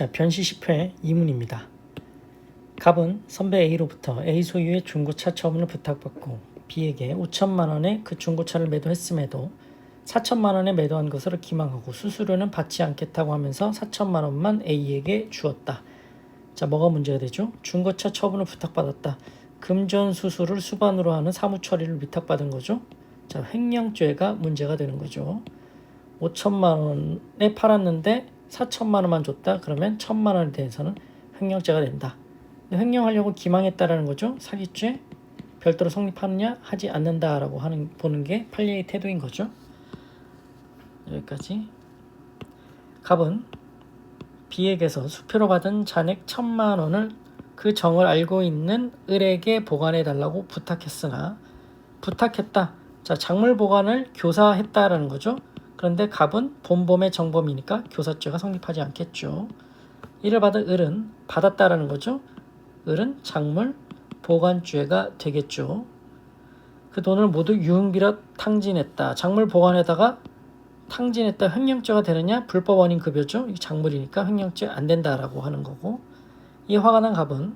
자, 변시 10회 2문입니다. 갑은 선배 A로부터 A 소유의 중고차 처분을 부탁받고 B에게 5천만 원의 그 중고차를 매도했음에도 4천만 원에 매도한 것으로 기망하고 수수료는 받지 않겠다고 하면서 4천만 원만 A에게 주었다. 자, 뭐가 문제가 되죠? 중고차 처분을 부탁받았다. 금전 수수를 수반으로 하는 사무 처리를 위탁받은 거죠. 자, 횡령죄가 문제가 되는 거죠. 5천만 원에 팔았는데 4천만 원만 줬다. 그러면 1천만 원에 대해서는 횡령죄가 된다. 횡령하려고 기망했다라는 거죠. 사기죄 별도로 성립하느냐 하지 않는다라고 보는 게 판례의 태도인 거죠. 여기까지. 갑은 B에게서 수표로 받은 잔액 1천만 원을 그 정을 알고 있는 을에게 보관해 달라고 부탁했으나 부탁했다. 자, 작물 보관을 교사했다라는 거죠. 그런데 갑은 본범의 정범이니까 교사죄가 성립하지 않겠죠. 이를 받은 을은 받았다라는 거죠. 을은 작물 보관죄가 되겠죠. 그 돈을 모두 유흥비로 탕진했다. 작물 보관에다가 탕진했다. 횡령죄가 되느냐? 불법 원인 급여죠. 이 작물이니까 횡령죄 안 된다라고 하는 거고. 이 화가 난 갑은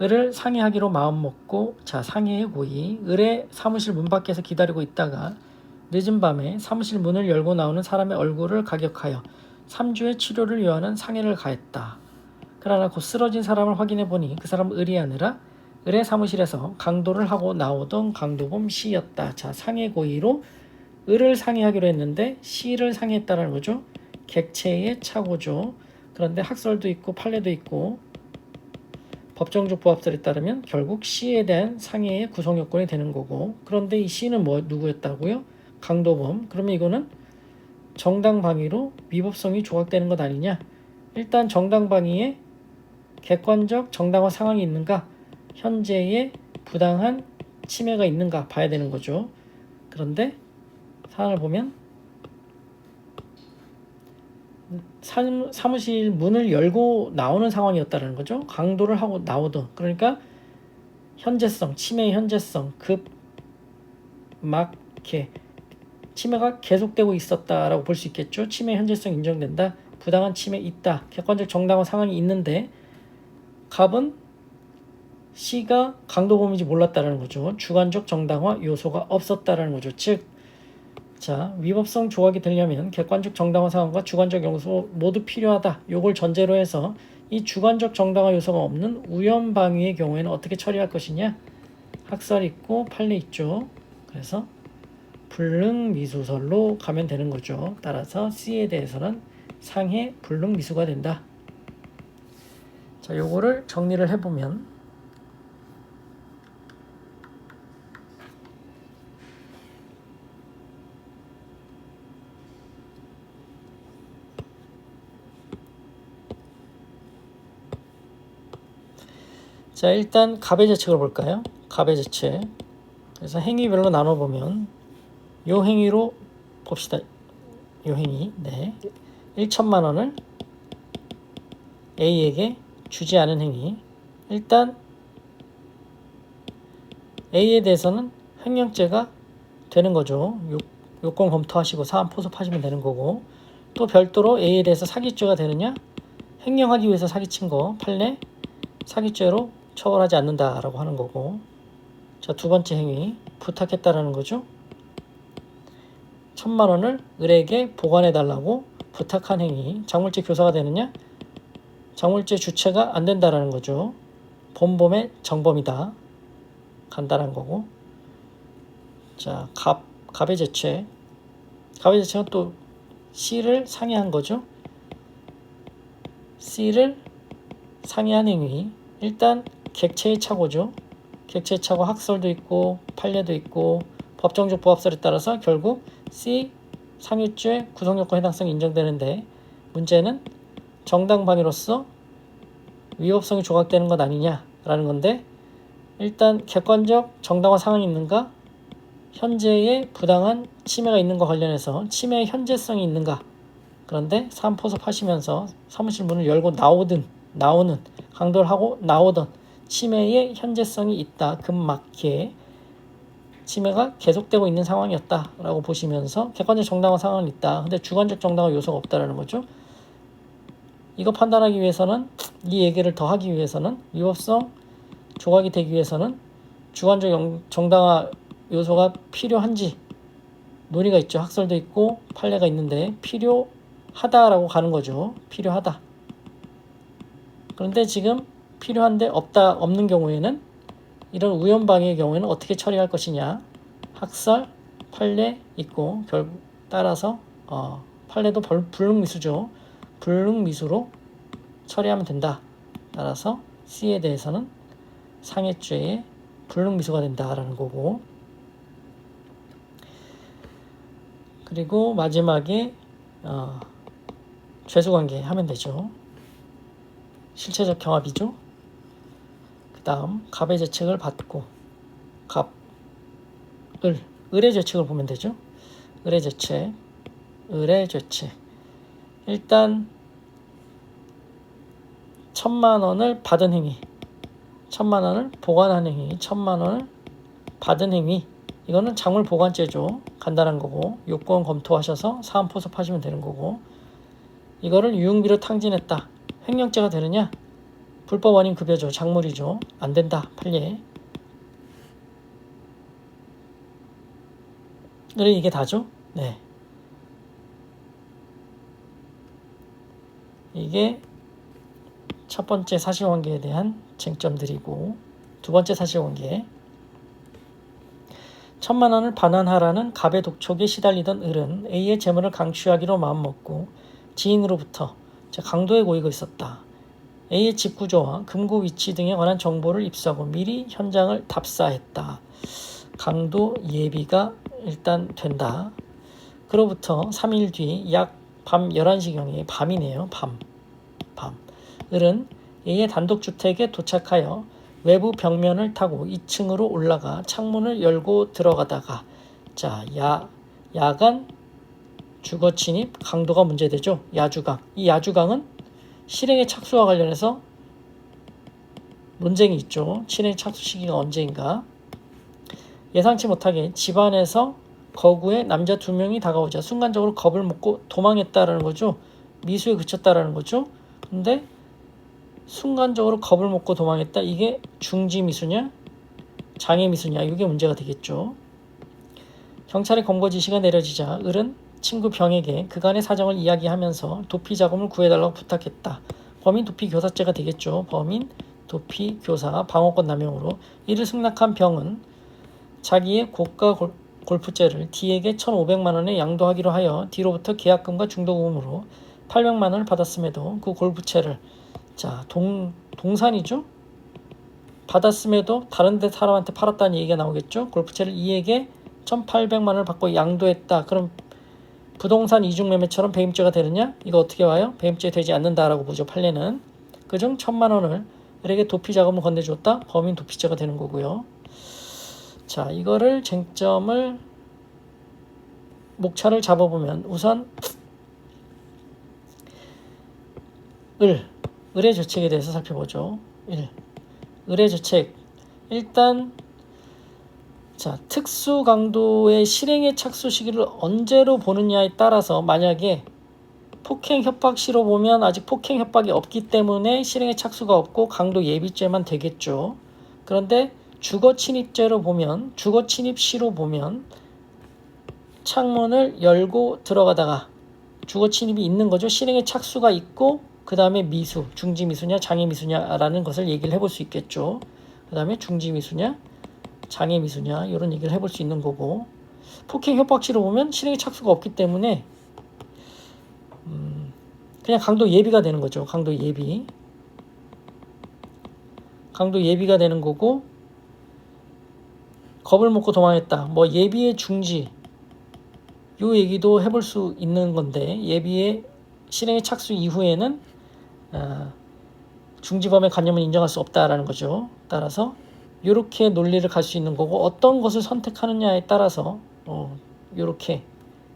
을을 상해하기로 마음먹고, 자, 상해의 고의. 을의 사무실 문 밖에서 기다리고 있다가 늦은 밤에 사무실 문을 열고 나오는 사람의 얼굴을 가격하여 3주의 치료를 요하는 상해를 가했다. 그러나 곧 쓰러진 사람을 확인해 보니 그 사람은 을이 아니라 을의 사무실에서 강도를 하고 나오던 강도범 C였다. 자, 상해 고의로 을을 상해하기로 했는데 C를 상해했다는 거죠. 객체의 착오죠. 그런데 학설도 있고 판례도 있고 법정적 부합설에 따르면 결국 C에 대한 상해의 구성 요건이 되는 거고, 그런데 이 C는 누구였다고요? 강도범. 그러면 이거는 정당방위로 위법성이 조각되는 것 아니냐? 일단 정당방위에 객관적 정당화 상황이 있는가, 현재의 부당한 침해가 있는가 봐야 되는 거죠. 그런데 사안을 보면 사무실 문을 열고 나오는 상황이었다는 거죠. 강도를 하고 나오던, 그러니까 현재성, 침해의 현재성, 막게 침해가 계속되고 있었다라고 볼 수 있겠죠. 침해 현재성 인정된다. 부당한 침해 있다. 객관적 정당화 상황이 있는데 갑은 C가 강도범인지 몰랐다라는 거죠. 주관적 정당화 요소가 없었다라는 거죠. 즉, 자, 위법성 조각이 되려면 객관적 정당화 상황과 주관적 요소 모두 필요하다. 요걸 전제로 해서 이 주관적 정당화 요소가 없는 우연방위의 경우에는 어떻게 처리할 것이냐? 학설 있고 판례 있죠. 그래서 불능미수설로 가면 되는 거죠. 따라서 C에 대해서는 상해 불능미수가 된다. 자, 요거를 정리를 해보면 자, 일단 갑의 재책을 볼까요? 갑의 재책. 그래서 행위별로 나눠보면 요 행위로 봅시다. 요 행위. 네. 1천만 원을 A에게 주지 않은 행위. 일단 A에 대해서는 횡령죄가 되는 거죠. 요건 검토하시고 사안 포섭하시면 되는 거고, 또 별도로 A에 대해서 사기죄가 되느냐? 횡령하기 위해서 사기친 거 판례 사기죄로 처벌하지 않는다라고 하는 거고. 자, 두 번째 행위 부탁했다라는 거죠. 1천만 원을 을에게 보관해 달라고 부탁한 행위 작물죄 교사가 되느냐? 작물죄 주체가 안 된다라는 거죠. 본범의 정범이다. 간단한 거고. 자, 갑의 재책. 갑의 재책은 또 C를 상해한 거죠. C를 상해한 행위. 일단 객체의 착오죠. 객체의 착오 학설도 있고 판례도 있고 법정적 부합설에 따라서 결국 C 상해죄 구성요건 해당성이 인정되는데, 문제는 정당방위로서 위법성이 조각되는 것 아니냐라는 건데, 일단 객관적 정당화 상황이 있는가, 현재의 부당한 침해가 있는가 관련해서 침해의 현재성이 있는가. 그런데 사안 포섭하시면서 사무실 문을 열고 나오는 강도를 하고 나오던 침해의 현재성이 있다. 금맞게 침해가 계속되고 있는 상황이었다라고 보시면서 객관적 정당화 상황은 있다. 근데 주관적 정당화 요소가 없다라는 거죠. 이거 판단하기 위해서는, 이 얘기를 더 하기 위해서는, 위법성 조각이 되기 위해서는 주관적 정당화 요소가 필요한지 논의가 있죠. 학설도 있고 판례가 있는데 필요하다라고 가는 거죠. 필요하다. 그런데 지금 필요한데 없는 경우에는, 이런 우연방해의 경우에는 어떻게 처리할 것이냐. 학설, 판례 있고 결국 따라서 판례도 불능미수죠. 불능미수로 처리하면 된다. 따라서 C에 대해서는 상해죄의 불능미수가 된다라는 거고, 그리고 마지막에 죄수관계 하면 되죠. 실체적 경합이죠. 그 다음 갑의 죄책을 받고, 을의 죄책을 보면 되죠. 을의 죄책. 일단 1,000,000원을 받은 행위, 1,000,000원을 보관한 행위, 1,000,000원을 받은 행위, 이거는 작물 보관죄죠. 간단한 거고, 요건 검토하셔서 사안 포섭하시면 되는 거고, 이거를 유흥비로 탕진했다. 횡령죄가 되느냐? 불법 원인 급여죠. 작물이죠. 안 된다. 판례. 그래, 이게 다죠? 네. 이게 첫 번째 사실관계에 대한 쟁점들이고, 두 번째 사실관계. 1,000,000원을 반환하라는 갑의 독촉에 시달리던 을은 A의 재물을 강취하기로 마음먹고 지인으로부터 강도의 고의가 있었다. A의 집 구조와 금고 위치 등에 관한 정보를 입수하고 미리 현장을 답사했다. 강도 예비가 일단 된다. 그로부터 3일 뒤 약 밤 11시경에, 밤이네요. 밤. 을은 A의 단독주택에 도착하여 외부 벽면을 타고 2층으로 올라가 창문을 열고 들어가다가, 야간 주거침입 강도가 문제되죠. 야주강. 이 야주강은 실행의 착수와 관련해서 논쟁이 있죠. 실행 착수 시기가 언제인가. 예상치 못하게 집안에서 거구에 남자 2명이 다가오자 순간적으로 겁을 먹고 도망했다라는 거죠. 미수에 그쳤다라는 거죠. 근데 순간적으로 겁을 먹고 도망했다. 이게 중지미수냐 장애미수냐, 이게 문제가 되겠죠. 경찰의 검거 지시가 내려지자 을은 친구 병에게 그간의 사정을 이야기하면서 도피 자금을 구해달라고 부탁했다. 범인 도피 교사죄가 되겠죠. 범인 도피 교사 방어권 남용으로 이를 승낙한 병은 자기의 고가 골프채를 D에게 1,500만 원에 양도하기로 하여 D로부터 계약금과 중도금으로 800만 원을 받았음에도 그 골프채를, 동산이죠. 받았음에도 다른 데 사람한테 팔았다는 얘기가 나오겠죠. 골프채를 E에게 1,800만 원을 받고 양도했다. 그럼 부동산 이중매매처럼 배임죄가 되느냐? 이거 어떻게 와요? 배임죄 되지 않는다라고 보죠. 판례는. 그중 1,000만 원을 을에게 도피 자금을 건네줬다. 범인 도피죄가 되는 거고요. 이거를 쟁점을 목차를 잡아보면, 우선 을의 죄책에 대해서 살펴보죠. 을의 죄책. 일단 특수 강도의 실행의 착수 시기를 언제로 보느냐에 따라서, 만약에 폭행 협박 시로 보면 아직 폭행 협박이 없기 때문에 실행의 착수가 없고 강도 예비죄만 되겠죠. 그런데 주거 침입죄로 보면, 주거 침입 시로 보면 창문을 열고 들어가다가 주거 침입이 있는 거죠. 실행의 착수가 있고 그 다음에 미수, 중지미수냐 장애미수냐라는 것을 얘기를 해볼 수 있겠죠. 그 다음에 중지미수냐 장애미수냐 이런 얘기를 해볼 수 있는 거고, 폭행 협박시로 보면 실행의 착수가 없기 때문에 그냥 강도 예비가 되는 거죠. 강도 예비가 되는 거고, 겁을 먹고 도망했다. 예비의 중지, 요 얘기도 해볼 수 있는 건데, 예비의 실행의 착수 이후에는 중지범의 관념은 인정할 수 없다라는 거죠. 따라서 이렇게 논리를 갈 수 있는 거고, 어떤 것을 선택하느냐에 따라서 이렇게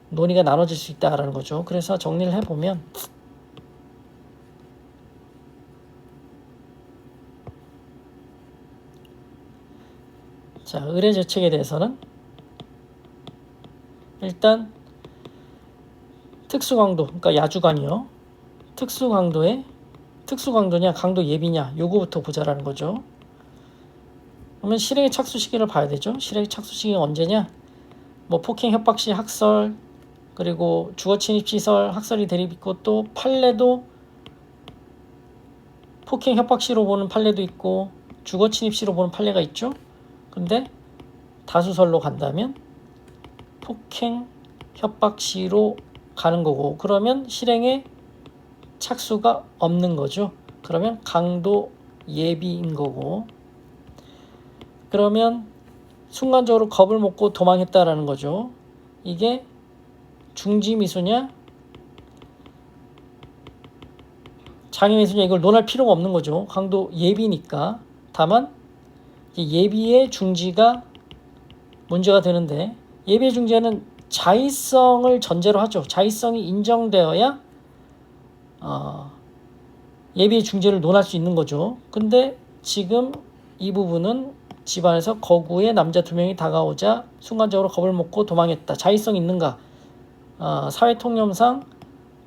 논의가 나눠질 수 있다라는 거죠. 그래서 정리를 해보면, 을의 죄책에 대해서는 일단 특수강도, 그러니까 야주강이요. 특수강도의 특수 강도냐 강도 예비냐 요거부터 보자라는 거죠. 그러면 실행의 착수 시기를 봐야 되죠. 실행의 착수 시기가 언제냐? 뭐 폭행 협박 시 학설, 그리고 주거 침입 시설 학설이 대립 있고, 또 판례도 폭행 협박 시로 보는 판례도 있고 주거 침입 시로 보는 판례가 있죠. 근데 다수설로 간다면 폭행 협박 시로 가는 거고, 그러면 실행에 착수가 없는 거죠. 그러면 강도 예비인 거고, 그러면 순간적으로 겁을 먹고 도망했다라는 거죠. 이게 중지미수냐 장애미수냐 이걸 논할 필요가 없는 거죠. 강도 예비니까. 다만 예비의 중지가 문제가 되는데, 예비의 중지는 자의성을 전제로 하죠. 자의성이 인정되어야 예비의 중지를 논할 수 있는 거죠. 근데 지금 이 부분은 집안에서 거구의 남자 2명이 다가오자 순간적으로 겁을 먹고 도망했다. 자의성 있는가? 사회통념상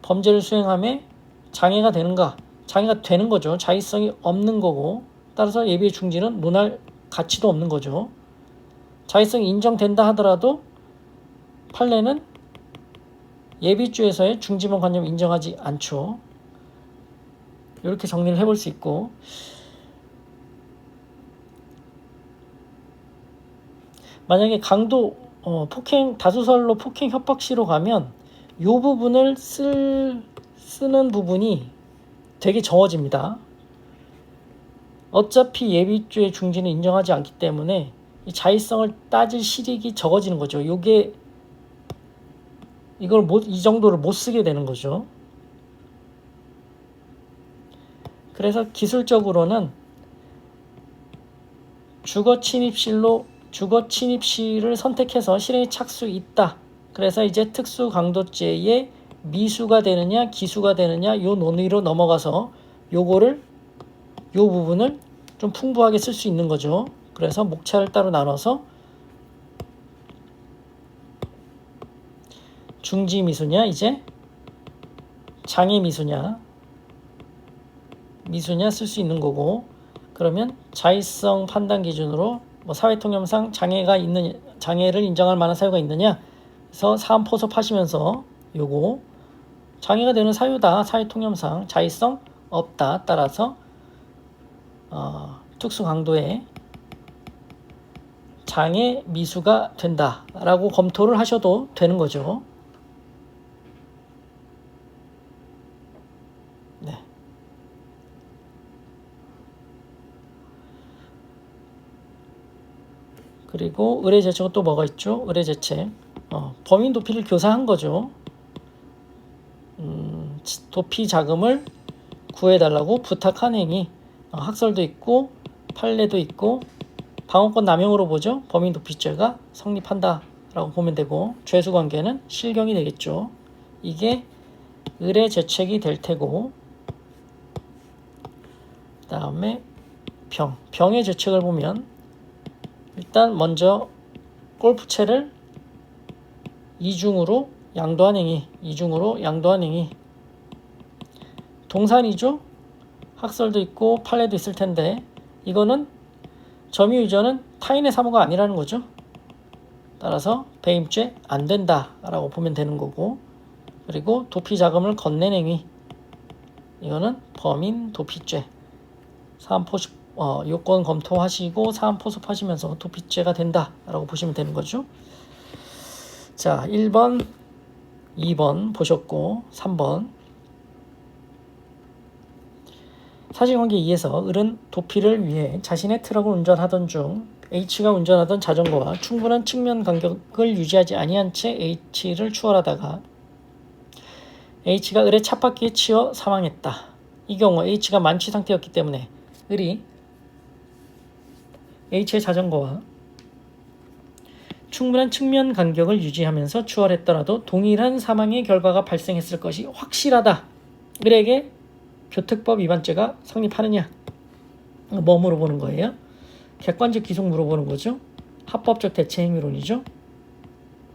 범죄를 수행함에 장애가 되는가? 장애가 되는 거죠. 자의성이 없는 거고, 따라서 예비의 중지는 논할 가치도 없는 거죠. 자의성이 인정된다 하더라도 판례는 예비죄에서의 중지범 관념을 인정하지 않죠. 이렇게 정리를 해볼 수 있고, 만약에 강도 폭행 다수설로 폭행 협박시로 가면 이 부분을 쓰는 부분이 되게 적어집니다. 어차피 예비죄 중지는 인정하지 않기 때문에 이 자의성을 따질 실익이 적어지는 거죠. 이 정도를 못 쓰게 되는 거죠. 그래서 기술적으로는 주거 침입시를 선택해서 실행에 착수 있다. 그래서 이제 특수 강도죄의 미수가 되느냐 기수가 되느냐 요 논의로 넘어가서 요 부분을 좀 풍부하게 쓸 수 있는 거죠. 그래서 목차를 따로 나눠서 중지 미수냐 이제 장애 미수냐 쓸 수 있는 거고, 그러면 자의성 판단 기준으로 뭐 사회통념상 장애를 인정할 만한 사유가 있느냐, 그래서 사안 포섭하시면서 요거 장애가 되는 사유다. 사회통념상 자의성 없다. 따라서 특수 강도의 장애 미수가 된다라고 검토를 하셔도 되는 거죠. 네. 그리고 의뢰제책은 또 뭐가 있죠? 의뢰제책 범인 도피를 교사한 거죠. 도피 자금을 구해달라고 부탁한 행위, 학설도 있고 판례도 있고 방어권 남용으로 보죠. 범인 도피죄가 성립한다라고 보면 되고, 죄수관계는 실경이 되겠죠. 이게 의뢰제책이 될 테고, 그 다음에 병의 제책을 보면 일단 먼저 골프채를 이중으로 양도한 행위, 동산이죠. 학설도 있고 판례도 있을 텐데, 이거는 점유유저는 타인의 사무가 아니라는 거죠. 따라서 배임죄 안 된다라고 보면 되는 거고, 그리고 도피 자금을 건넨 행위, 이거는 범인 도피죄. 사안 포섭 요건 검토하시고 사안 포섭하시면서 도피죄가 된다라고 보시면 되는 거죠. 자, 1번, 2번 보셨고, 3번. 사실관계 2에서 을은 도피를 위해 자신의 트럭을 운전하던 중 H가 운전하던 자전거와 충분한 측면 간격을 유지하지 아니한 채 H를 추월하다가 H가 을의 찻바퀴에 치여 사망했다. 이 경우 H가 만취 상태였기 때문에 을이 H의 자전거와 충분한 측면 간격을 유지하면서 추월했더라도 동일한 사망의 결과가 발생했을 것이 확실하다. 을에게 교특법 위반죄가 성립하느냐? 뭐 물어보는 거예요? 객관적 기속 물어보는 거죠. 합법적 대체 행위론이죠.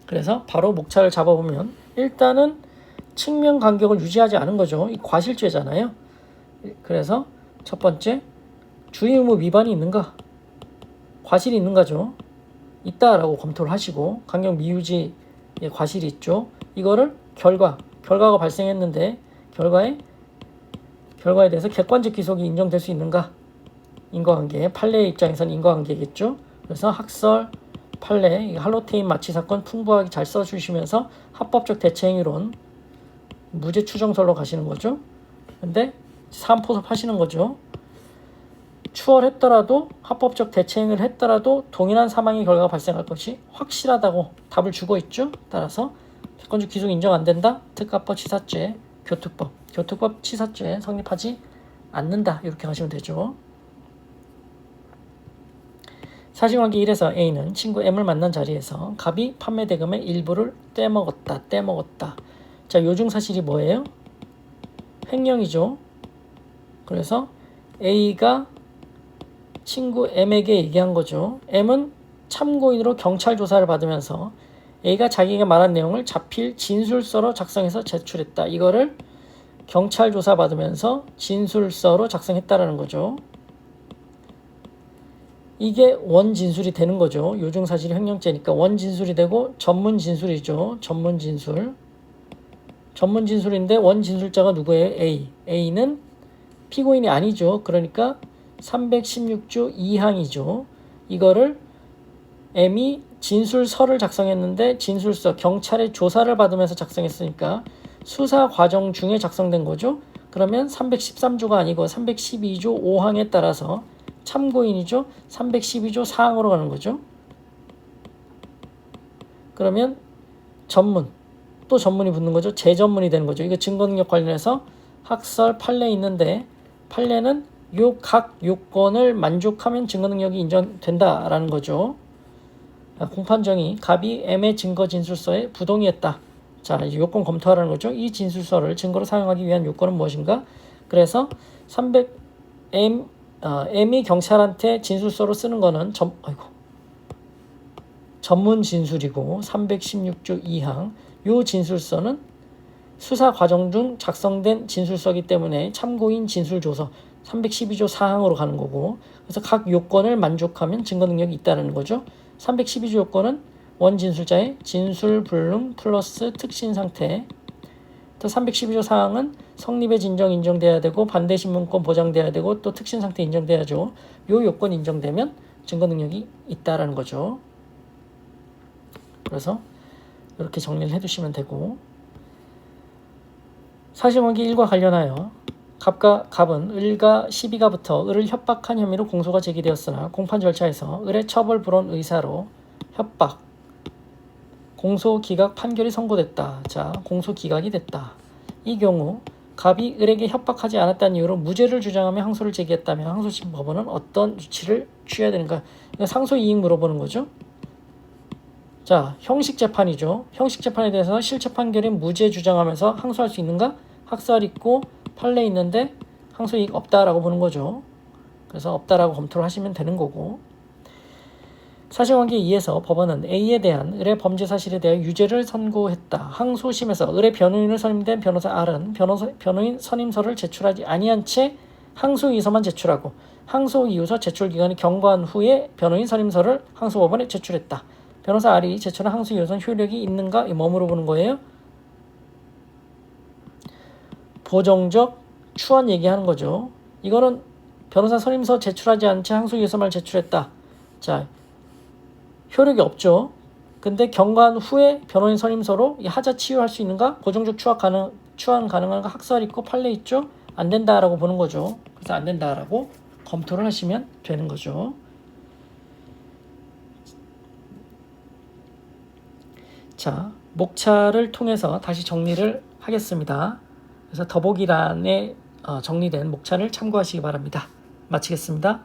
그래서 바로 목차를 잡아보면 일단은 측면 간격을 유지하지 않은 거죠. 이 과실죄잖아요. 그래서 첫 번째, 주의 의무 위반이 있는가? 과실이 있는가죠? 있다라고 검토를 하시고, 강경 미유지의 과실이 있죠. 이거를 결과가 발생했는데 결과에 대해서 객관적 기속이 인정될 수 있는가? 인과관계, 판례의 입장에서는 인과관계겠죠. 그래서 학설, 판례, 할로테인 마취 사건 풍부하게 잘 써주시면서 합법적 대체행위론, 무죄 추정설로 가시는 거죠. 근데 사안포섭 하시는 거죠. 추월했더라도, 합법적 대체행위를 했더라도 동일한 사망의 결과가 발생할 것이 확실하다고 답을 주고 있죠. 따라서 객관적 기속 인정 안 된다. 특가법 치사죄, 교특법 치사죄 성립하지 않는다. 이렇게 가시면 되죠. 사실관계 1에서 A는 친구 M을 만난 자리에서 갑이 판매 대금의 일부를 떼먹었다. 자, 요중사실이 뭐예요? 횡령이죠. 그래서 A가 친구 M에게 얘기한 거죠. M은 참고인으로 경찰 조사를 받으면서 A가 자기가 말한 내용을 자필 진술서로 작성해서 제출했다. 이거를 경찰 조사 받으면서 진술서로 작성했다라는 거죠. 이게 원진술이 되는 거죠. 요중사실이 횡령죄니까 원진술이 되고 전문진술이죠. 전문진술인데 원진술자가 누구예요? A는 피고인이 아니죠. 그러니까 316조 2항이죠. 이거를 M이 진술서를 작성했는데 진술서, 경찰의 조사를 받으면서 작성했으니까 수사 과정 중에 작성된 거죠. 그러면 313조가 아니고 312조 5항에 따라서 참고인이죠. 312조 4항으로 가는 거죠. 그러면 또 전문이 붙는 거죠. 재전문이 되는 거죠. 이거 증거능력 관련해서 학설 판례 있는데 판례는 각 요건을 만족하면 증거능력이 인정된다라는 거죠. 공판정의 갑이 M의 증거 진술서에 부동의했다. 자, 이제 요건 검토하라는 거죠. 이 진술서를 증거로 사용하기 위한 요건은 무엇인가? 그래서 M이 경찰한테 진술서로 쓰는 거는 전문 진술이고 316조 2항 요 진술서는 수사 과정 중 작성된 진술서이기 때문에 참고인 진술조서 312조 4항으로 가는 거고, 그래서 각 요건을 만족하면 증거능력이 있다는 거죠. 312조 요건은 원진술자의 진술불능 플러스 특신상태. 또 312조 4항은 성립의 진정 인정돼야 되고 반대신문권 보장돼야 되고 또 특신상태 인정돼야죠. 요 요건 인정되면 증거능력이 있다라는 거죠. 그래서 이렇게 정리를 해두시면 되고, 사실관계 1과 관련하여 갑은 을과 시비가부터 을을 협박한 혐의로 공소가 제기되었으나 공판 절차에서 을의 처벌 불원 의사로 협박, 공소 기각 판결이 선고됐다. 자, 공소 기각이 됐다. 이 경우 갑이 을에게 협박하지 않았다는 이유로 무죄를 주장하며 항소를 제기했다면 항소심 법원은 어떤 조치를 취해야 되는가? 이거 상소 이익 물어보는 거죠. 자, 형식 재판이죠. 형식 재판에 대해서 실체 판결인 무죄 주장하면서 항소할 수 있는가? 학설 있고 판례 있는데 항소 이익 없다라고 보는 거죠. 그래서 없다라고 검토를 하시면 되는 거고, 사실관계 2에서 법원은 A에 대한 을의 범죄 사실에 대해 유죄를 선고했다. 항소심에서 을의 변호인으로 선임된 변호사 R은 변호인 선임서를 제출하지 아니한 채 항소이유서만 제출하고 항소이유서 제출 기간이 경과한 후에 변호인 선임서를 항소법원에 제출했다. 변호사 R이 제출한 항소이유서는 효력이 있는가? 뭐 물어보는 거예요? 보정적 추원 얘기하는 거죠. 이거는 변호사 선임서 제출하지 않은 채 항소이유서만 제출했다. 자, 효력이 없죠. 근데 경과한 후에 변호인 선임서로 이 하자 치유할 수 있는가? 보정적 추원 가능한가? 학설 있고 판례 있죠? 안 된다라고 보는 거죠. 그래서 안 된다라고 검토를 하시면 되는 거죠. 자, 목차를 통해서 다시 정리를 하겠습니다. 그래서 더보기란에 정리된 목차를 참고하시기 바랍니다. 마치겠습니다.